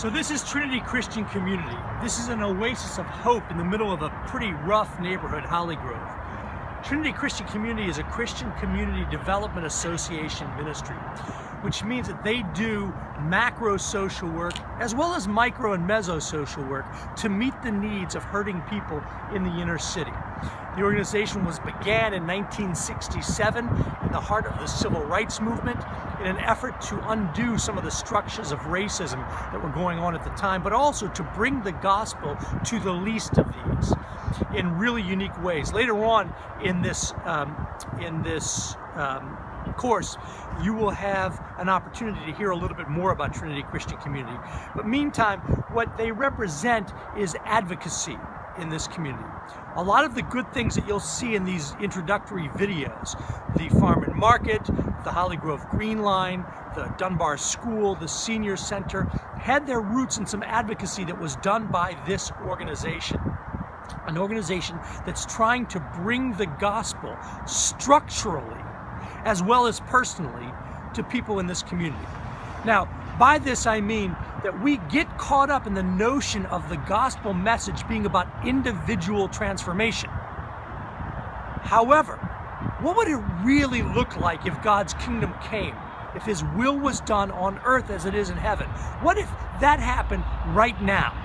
So this is Trinity Christian Community. This is an oasis of hope in the middle of a pretty rough neighborhood, Holly Grove. Trinity Christian Community is a Christian Community Development Association ministry, which means that they do macro social work as well as micro and meso social work to meet the needs of hurting people in the inner city. The organization began in 1967 in the heart of the civil rights movement in an effort to undo some of the structures of racism that were going on at the time, but also to bring the gospel to the least of these in really unique ways. Later on in this course, you will have an opportunity to hear a little bit more about Trinity Christian Community. But meantime, what they represent is advocacy in this community. A lot of the good things that you'll see in these introductory videos, the farm and market, the Holly Grove Green Line, the Dunbar School, the Senior Center, had their roots in some advocacy that was done by this organization. An organization that's trying to bring the gospel structurally as well as personally to people in this community. Now, by this I mean that we get caught up in the notion of the gospel message being about individual transformation. However, what would it really look like if God's kingdom came? If His will was done on earth as it is in heaven? What if that happened right now?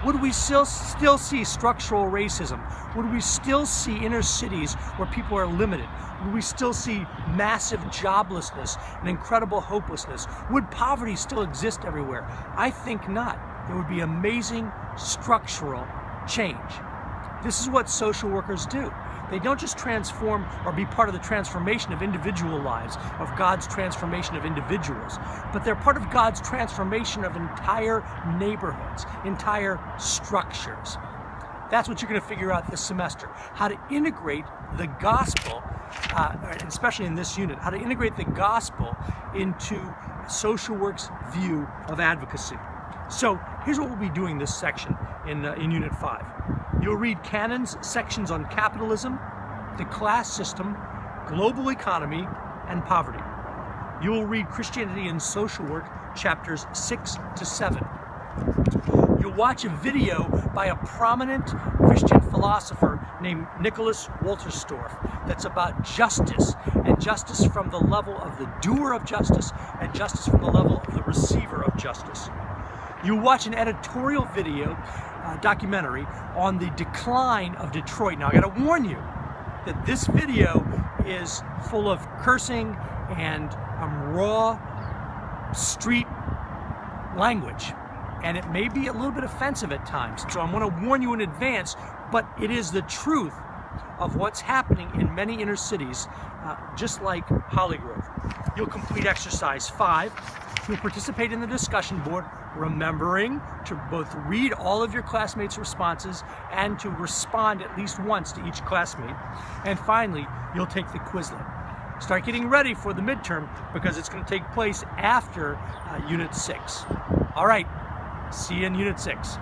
Would we still see structural racism? Would we still see inner cities where people are limited? Would we still see massive joblessness and incredible hopelessness? Would poverty still exist everywhere? I think not. There would be amazing structural change. This is what social workers do. They don't just transform or be part of the transformation of individual lives, of God's transformation of individuals, but they're part of God's transformation of entire neighborhoods, entire structures. That's what you're going to figure out this semester, how to integrate the gospel, especially in this unit, how to integrate the gospel into social work's view of advocacy. So here's what we'll be doing this section in Unit 5. You'll read Cannon's sections on capitalism, the class system, global economy, and poverty. You will read Christianity and Social Work, chapters 6 to 7. You'll watch a video by a prominent Christian philosopher named Nicholas Wolterstorff that's about justice, and justice from the level of the doer of justice and justice from the level of the receiver of justice. You'll watch an editorial video, documentary on the decline of Detroit. Now I gotta warn you that this video is full of cursing and raw street language, and it may be a little bit offensive at times, so I'm going to warn you in advance, but it is the truth of what's happening in many inner cities, just like Holly Grove. You'll complete exercise 5. You'll participate in the discussion board, remembering to both read all of your classmates' responses and to respond at least once to each classmate. And finally, you'll take the Quizlet. Start getting ready for the midterm because it's going to take place after Unit 6. All right, see you in Unit 6.